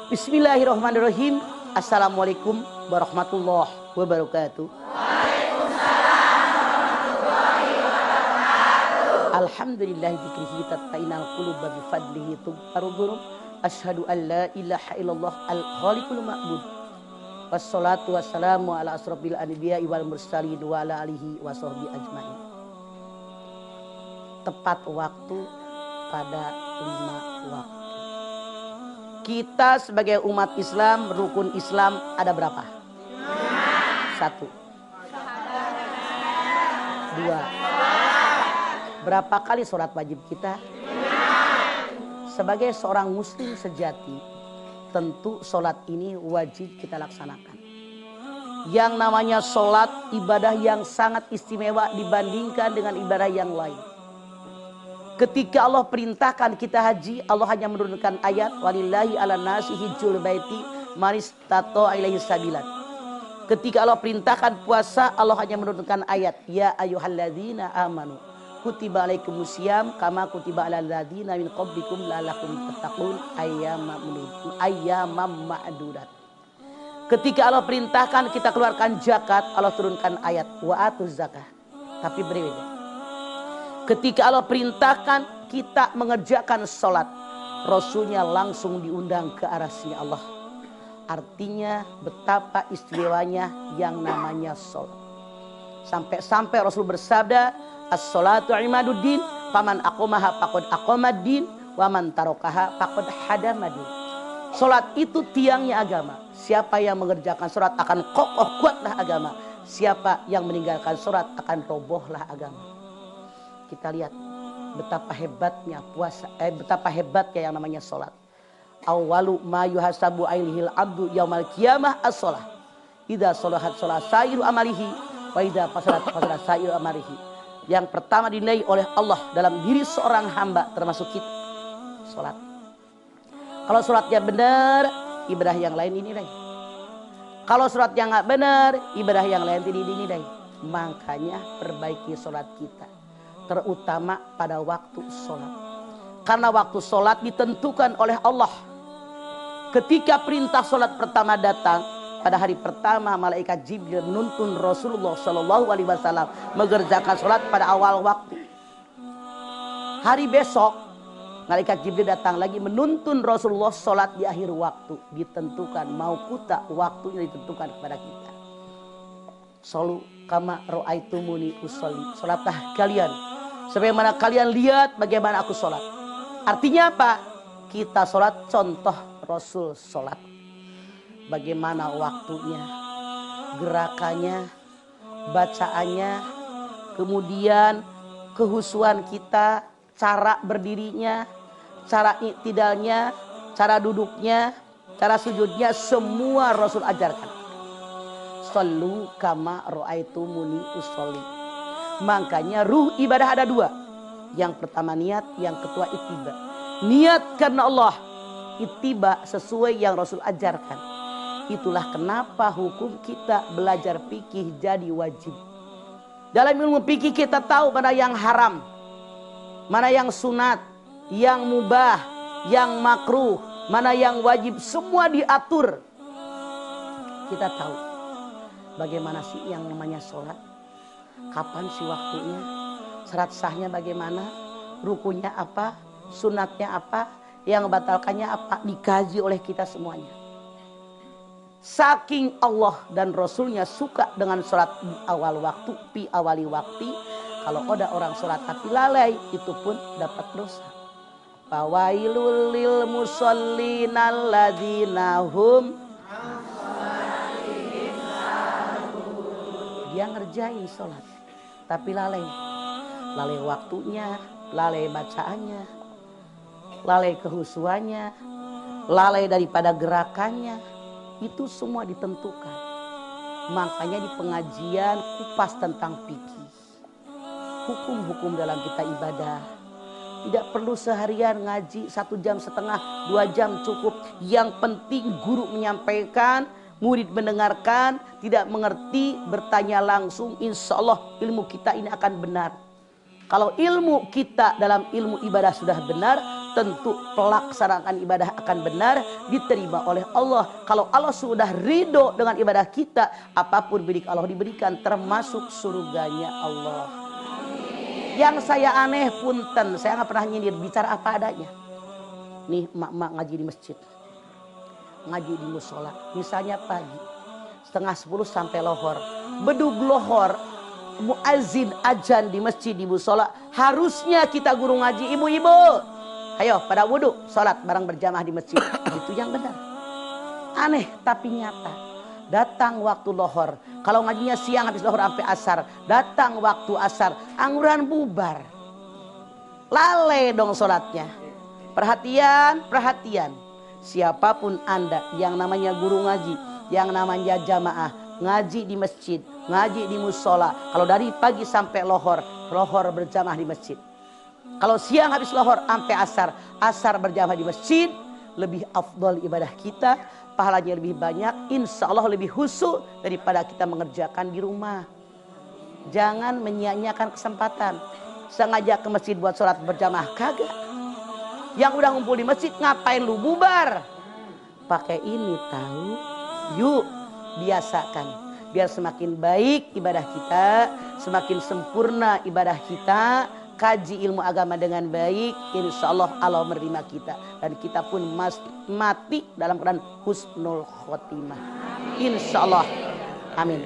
Bismillahirrahmanirrahim. Assalamualaikum warahmatullahi wabarakatuh. Alhamdulillah dzikrihi tatma'innul qulub bi fadlihi tughfaru dzunub. Asyhadu an la ilaha illallah al-khaliqul ma'bud. Wassalatu wassalamu ala asrofil anbiya'i wal mursalin wa ala alihi wa sahbihi ajmain. Tepat waktu pada 5 waktu. Kita sebagai umat Islam, rukun Islam ada berapa? 1. 2. Berapa kali sholat wajib kita? Sebagai seorang muslim sejati, tentu sholat ini wajib kita laksanakan. Yang namanya sholat, ibadah yang sangat istimewa dibandingkan dengan ibadah yang lain. Ketika Allah perintahkan kita haji, Allah hanya menurunkan ayat walillahi ala nasi hijjul baiti man istata'a ilaihi sabilan. Ketika Allah perintahkan puasa, Allah hanya menurunkan ayat ya ayyuhalladzina amanu kutiba alaikumusiyam kama kutiba alal ladzina min qablikum la'allakum tattaqun ayyamam ma'dudat. Ketika Allah perintahkan kita keluarkan zakat, Allah turunkan ayat wa atuz zakah. Tapi berbeda. Ketika Allah perintahkan kita mengerjakan sholat, Rasulnya langsung diundang ke arasnya Allah. Artinya betapa istimewanya yang namanya sholat. Sampai-sampai Rasul bersabda, as-sholatu imaduddin, faman aqomaha faqad aqomaddin, waman tarokaha faqad hadamaddin. Sholat itu tiangnya agama. Siapa yang mengerjakan sholat akan kokoh kuatlah agama. Siapa yang meninggalkan sholat akan robohlah agama. Kita lihat betapa hebatnya puasa, betapa hebatnya yang namanya sholat. Awalu ma yuhasabu ailihil abdu yaumal qiyamah as-sholah. Idza sholahat sholah sairu amalihi wa idza fasadat fasadat sairu amalihi. Yang pertama dinilai oleh Allah dalam diri seorang hamba termasuk kita, sholat. Kalau sholatnya benar, ibadah yang lain dinilai. Kalau sholatnya nggak benar, ibadah yang lain tidak dinilai. Makanya perbaiki sholat kita. Terutama pada waktu sholat. Karena waktu sholat ditentukan oleh Allah. Ketika perintah sholat pertama datang, pada hari pertama malaikat Jibril menuntun Rasulullah SAW mengerjakan sholat pada awal waktu. Hari besok malaikat Jibril datang lagi menuntun Rasulullah sholat di akhir waktu. Ditentukan mau kuta waktunya ditentukan kepada kita. Solu kama ro'aitumuni usolli. Sholatlah kalian sebagaimana kalian lihat bagaimana aku sholat. Artinya apa? Kita sholat contoh Rasul sholat. Bagaimana waktunya, gerakannya, bacaannya, kemudian kehusuan kita, cara berdirinya, cara iktidalnya, cara duduknya, cara sujudnya, semua Rasul ajarkan. Shollu kama ro'aitumuni usolli. Makanya ruh ibadah ada 2. Yang pertama niat, yang kedua ittiba. Niat karena Allah, ittiba sesuai yang Rasul ajarkan. Itulah kenapa hukum kita belajar fikih jadi wajib. Dalam ilmu fikih kita tahu mana yang haram, mana yang sunat, yang mubah, yang makruh, mana yang wajib, semua diatur. Kita tahu bagaimana sih yang namanya sholat. Kapan sih waktunya? Syarat sahnya bagaimana? Rukunya apa? Sunatnya apa? Yang membatalkannya apa? Dikaji oleh kita semuanya. Saking Allah dan Rasulnya suka dengan sholat di awal waktu, pi awali waktu. Kalau ada orang sholat tapi lalai, itu pun dapat dosa. Fawailul lil musallin alladzina hum. Dia ngerjain sholat tapi lalai. Lalai waktunya, lalai bacaannya, lalai kehusuannya, lalai daripada gerakannya. Itu semua ditentukan. Makanya di pengajian kupas tentang fikih, hukum-hukum dalam kita ibadah. Tidak perlu seharian ngaji 1,5 jam, 2 jam cukup. Yang penting guru menyampaikan, murid mendengarkan, tidak mengerti, bertanya langsung. Insya Allah ilmu kita ini akan benar. Kalau ilmu kita dalam ilmu ibadah sudah benar, tentu pelaksanaan ibadah akan benar, diterima oleh Allah. Kalau Allah sudah ridho dengan ibadah kita, apapun bidik Allah diberikan, termasuk surganya Allah. Yang saya aneh punten, saya nggak pernah nyindir, bicara apa adanya. Nih emak-emak ngaji di masjid, ngaji di musola, misalnya pagi 9:30 sampai lohor, bedug lohor, muazin ajan di masjid di musola, harusnya kita guru ngaji, ibu-ibu ayo pada wudhu sholat bareng berjamaah di masjid. Itu yang benar. Aneh tapi nyata. Datang waktu lohor, kalau ngajinya siang habis lohor sampai asar, datang waktu asar angguran bubar, lalai dong sholatnya. Perhatian, perhatian, siapapun Anda yang namanya guru ngaji, yang namanya jamaah, ngaji di masjid, ngaji di musola, kalau dari pagi sampai lohor, lohor berjamaah di masjid. Kalau siang habis lohor sampai asar, asar berjamaah di masjid, lebih afdol ibadah kita, pahalanya lebih banyak, insya Allah lebih khusyuk daripada kita mengerjakan di rumah. Jangan menyia-nyiakan kesempatan. Sengaja ke masjid buat sholat berjamaah, kagak. Yang udah ngumpul di masjid ngapain lu bubar? Pakai ini tahu. Yuk biasakan, biar semakin baik ibadah kita, semakin sempurna ibadah kita. Kaji ilmu agama dengan baik, insya Allah Allah menerima kita, dan kita pun mati dalam keadaan husnul khotimah, insya Allah. Amin.